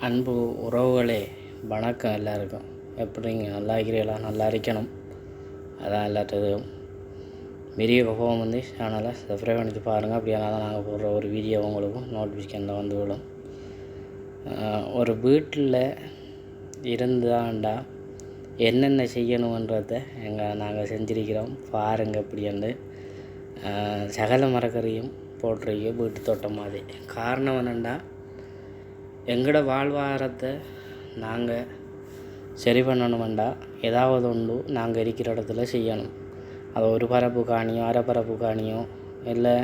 அன்பு உறவுகளே, வணக்கம் எல்லாருக்கும். எப்படிங்க, நல்லா இருக்கிறீங்களா? நல்லா இருக்கணும். அதான் எல்லாத்துக்கும் வீடியோக்கு போக வந்து சேனலை சப்ஸ்கிரைப் பண்ணிட்டு பாருங்கள். அப்படியானா தான் நாங்கள் போடுற ஒரு வீடியோ உங்களுக்கும் நோட்டிஃபிகேஷனில் வந்து விடும். ஒரு வீட்டில் இருந்தாண்டா என்னென்ன செய்யணுன்றதை நாங்கள் செஞ்சுருக்கிறோம். பாருங்கள். அப்படின்னு சகல மரக்கறியும் போட்டிருக்கோம் வீட்டு தோட்டம் மாதிரி. காரணம் என்னென்னா, எங்களோட வாழ்வாதாரத்தை நாங்கள் சரி பண்ணணுமெண்டா ஏதாவது ஒன்று நாங்கள் இருக்கிற இடத்துல செய்யணும். அது ஒரு பரப்பு காணியோ அரைப்பரப்பு காணியோ இல்லை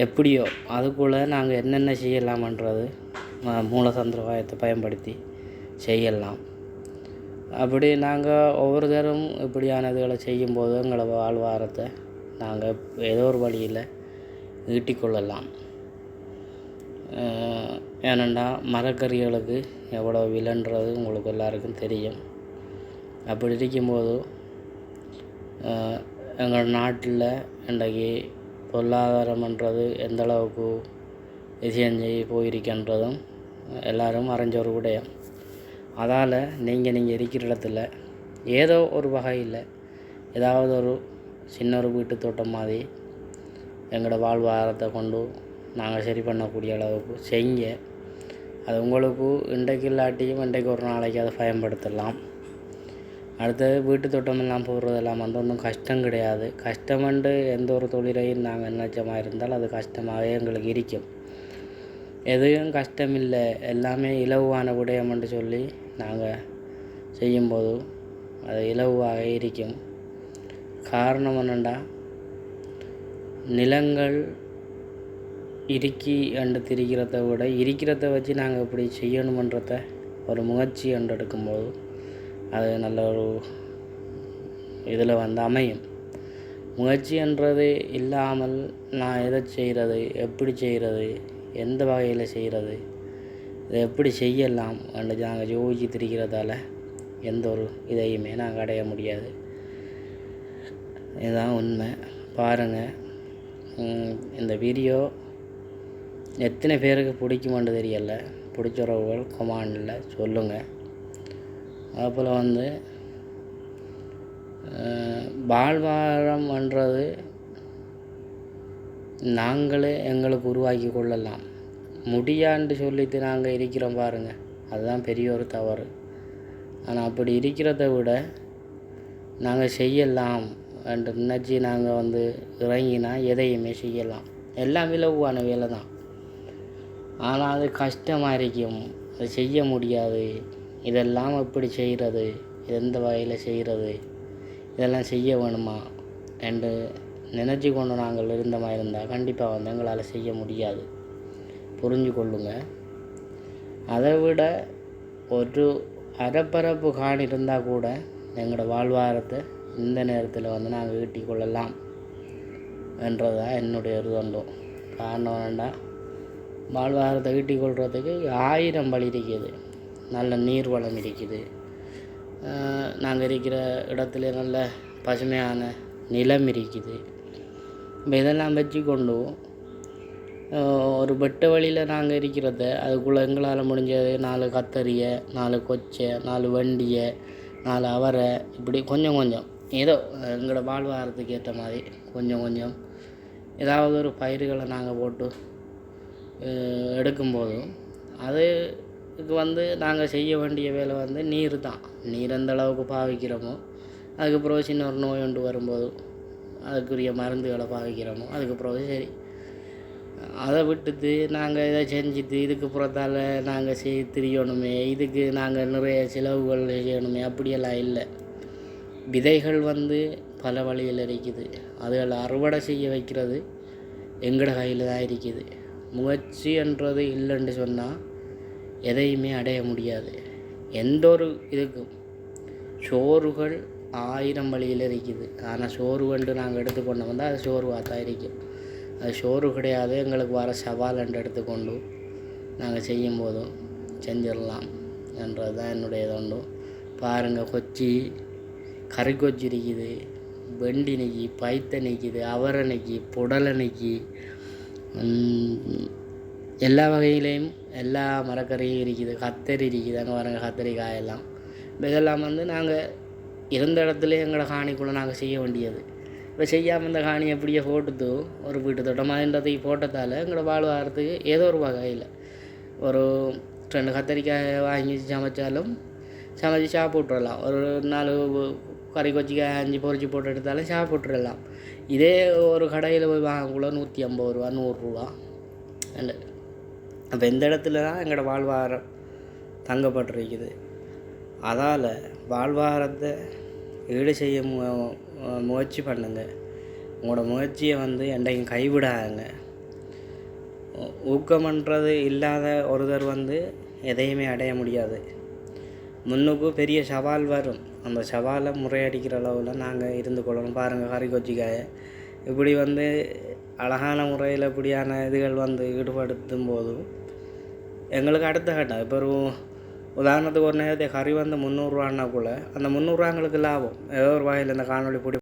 எப்படியோ அதுக்குள்ளே நாங்கள் என்னென்ன செய்யலாமன்றது மூலசந்திரவாயத்தை பயன்படுத்தி செய்யலாம். அப்படி நாங்கள் ஒவ்வொரு தரம் இப்படியானதுகளை செய்யும்போது எங்களை வாழ்வாதாரத்தை நாங்கள் ஏதோ ஒரு வழியில் ஈட்டிக்கொள்ளலாம். ஏனெண்டா மரக்கறிகளுக்கு எவ்வளோ விலைன்றது உங்களுக்கு எல்லாருக்கும் தெரியும். அப்படி இருக்கும்போது எங்கள் நாட்டில் இன்றைக்கி பொருளாதாரம்ன்றது எந்த அளவுக்கு விஷயஞ்சி போயிருக்கின்றதும் எல்லோரும் அறிஞ்ச ஒரு விடயம். அதால் நீங்கள் இருக்கிற இடத்துல ஏதோ ஒரு வகையில் ஏதாவது ஒரு சின்ன ஒரு வீட்டு தோட்டம் மாதிரி எங்களோட வாழ்வாதாரத்தை கொண்டு நாங்கள் சரி பண்ணக்கூடிய அளவுக்கு செய்ய. அது உங்களுக்கு இன்றைக்கு இல்லாட்டியும் இன்றைக்கு ஒரு நாளைக்கு அதை பயன்படுத்தலாம். அடுத்தது வீட்டு தோட்டமெல்லாம் போடுறதெல்லாம் வந்து ஒன்றும் கஷ்டம் கிடையாது. கஷ்டமென்று எந்த ஒரு தொழிலையும் நாங்கள் நினைச்சமாக இருந்தால் அது கஷ்டமாகவே எங்களுக்கு இருக்கும். எதுவும் கஷ்டமில்லை, எல்லாமே இலகுவான விடயம்னு சொல்லி நாங்கள் செய்யும்போது அது இலகுவாக இருக்கும். காரணம் என்னென்னா, நிலங்கள் என்று திரிக்கிறத விட இருக்கிறத வச்சு நாங்கள் இப்படி செய்யணுமன்றத ஒரு முயற்சி என்று எடுக்கும்போது அது நல்ல ஒரு இதில் வந்து அமையும். முயற்சின்றது இல்லாமல் நான் எதை செய்கிறது, எப்படி செய்கிறது, எந்த வகையில் செய்கிறது, இதை எப்படி செய்யலாம் என்று நாங்கள் யோசிச்சு திரிக்கிறதால எந்த ஒரு இதையுமே நாங்கள் அடைய முடியாது. இதுதான் உண்மை. பாருங்கள், இந்த வீடியோ எத்தனை பேருக்கு பிடிக்குமான்னு தெரியலை. பிடிச்சவர்கள் கமெண்டில் சொல்லுங்கள். அதுபோல் வந்து வாழ்வாதாரம்ன்றது நாங்களே எங்களுக்கு உருவாக்கி கொள்ளலாம். முடியான்னு சொல்லிட்டு நாங்கள் இருக்கிறோம் பாருங்கள், அதுதான் பெரிய ஒரு தவறு. ஆனால் அப்படி இருக்கிறத விட நாங்கள் செய்யலாம் என்று நினச்சி நாங்கள் வந்து இறங்கினா எதையுமே செய்யலாம். எல்லாம் இலகுவான வேலை தான். ஆனால் அது கஷ்டமாக இருக்கும், அது செய்ய முடியாது. இதெல்லாம் எப்படி செய்கிறது, எந்த வகையில் செய்கிறது, இதெல்லாம் செய்ய வேணுமா என்று நினச்சி கொண்டு நாங்கள் இருந்த மாதிரி இருந்தால் கண்டிப்பாக வந்து எங்களால் செய்ய முடியாது. புரிஞ்சு கொள்ளுங்க. அதை விட ஒரு அரைப்பரப்பு காணி இருந்தால் கூட எங்களோட வாழ்வாதாரத்தை இந்த நேரத்தில் வந்து நாங்கள் ஈட்டி கொள்ளலாம் என்றதான் என்னுடைய ஒரு தோன்றும். காரணம் வேண்டாம், வாழ்வாதாரத்தை ஈட்டி கொள்றதுக்கு 1000 வழி இருக்குது. நல்ல நீர் வளம் இருக்குது. நாங்கள் இருக்கிற இடத்துல நல்ல பசுமையான நிலம் இருக்குது. இப்போ இதெல்லாம் வச்சு கொண்டு ஒரு வெட்ட வழியில் நாங்கள் இருக்கிறத அதுக்குள்ளே எங்களால் முடிஞ்சது 4 கத்தரியை, 4 கொச்சை, 4 வண்டியை, 4 அவரை, இப்படி கொஞ்சம் கொஞ்சம் ஏதோ எங்களோட வாழ்வாதாரத்துக்கு ஏற்ற மாதிரி கொஞ்சம் கொஞ்சம் ஏதாவது ஒரு பயிர்களை நாங்கள் போட்டு எடுக்கும்போதும் அதுக்கு வந்து நாங்கள் செய்ய வேண்டிய வேலை வந்து நீர் தான். நீர் எந்த அளவுக்கு பாவிக்கிறோமோ அதுக்கப்புறம் சின்ன ஒரு நோய் ஒன்று வரும்போது அதுக்குரிய மருந்துகளை பாவிக்கிறோமோ அதுக்கப்புறம் சரி. அதை விட்டுட்டு நாங்கள் இதை செஞ்சுட்டு இதுக்கு புறத்தால் நாங்கள் திரியணுமே, இதுக்கு நாங்கள் நிறைய செலவுகள் செய்யணுமே, அப்படியெல்லாம் இல்லை. விதைகள் வந்து பல வழியில் இருக்குது. அதுகளை அறுவடை செய்ய வைக்கிறது எங்களோட கையில் தான் இருக்குது. முயற்சி என்றது இல்லைன்னு சொன்னால் எதையுமே அடைய முடியாது. எந்த ஒரு இதுக்கும் சோறுகள் 1000 வழியில் இருக்குது. ஆனால் சோறு வந்து நாங்கள் எடுத்துக்கொண்டு வந்தால் அது சோறுவாக தான் இருக்கும். அது சோறு கிடையாது, எங்களுக்கு வர சவால் என்று எடுத்துக்கொண்டு நாங்கள் செய்யும்போதும் செஞ்சிடலாம் என்றது தான் என்னுடைய தோண்டும். பாருங்கள், கொச்சி கறி கொச்சி இருக்குது, வெண்டி நிற்கி, பைத்த நிற்கிது, அவரை நிற்கி, புடலை நிற்கி, எல்லா வகையிலையும் எல்லா மரக்கறியும் இருக்குது. கத்தரி இருக்குது, அங்கே பாருங்க கத்தரிக்காயெல்லாம். இதெல்லாம் வந்து நாங்கள் இருந்த இடத்துல எங்களோட காணிக்குள்ளே நாங்கள் செய்ய வேண்டியது. இப்போ செய்யாமல் இந்த காணி எப்படியே போட்டுதோ ஒரு வீட்டு தோட்டமாதின்றதையும் போட்டதால் எங்களோட வாழ்வாரத்துக்கு ஏதோ ஒரு வகையில் ஒரு 2 கத்தரிக்காய் வாங்கி சமைச்சாலும் சமைச்சி சாப்பிட்றலாம். ஒரு 4 கறி கொச்சிக்காய் 5 பொரிச்சு போட்டு எடுத்தாலும் சாப்பிட்றலாம். இதே ஒரு கடையில் போய் வாங்கக்குள்ள 150 ரூபா 100 ரூபா. இல்லை அப்போ இந்த இடத்துல தான் எங்களோட வாழ்வாரம் தங்கப்பட்டிருக்குது. அதால் வாழ்வாரத்தை ஈடு செய்ய முயற்சி பண்ணுங்க. உங்களோட முயற்சியை வந்து என்றைக்கும் கைவிடாதுங்க. ஊக்கம்ன்றது இல்லாத ஒருத்தர் வந்து எதையுமே அடைய முடியாது. முன்னுக்கு பெரிய சவால் வரும். அந்த சவாலை முறையடிக்கிற அளவில் நாங்கள் இருந்து கொள்ளணும். பாருங்கள் கறி கொச்சிக்காயை இப்படி வந்து அழகான முறையில் இப்படியான இதுகள் வந்து ஈடுபடுத்தும் போதும் எங்களுக்கு அடுத்த கட்டம். இப்போ ஒரு உதாரணத்துக்கு ஒரு நேரத்தை கறி வந்து 300 ரூபான்னா கூட அந்த 300 ரூபா எங்களுக்கு லாபம். ஏதோ ஒரு வகையில் இந்த காணொலி பிடி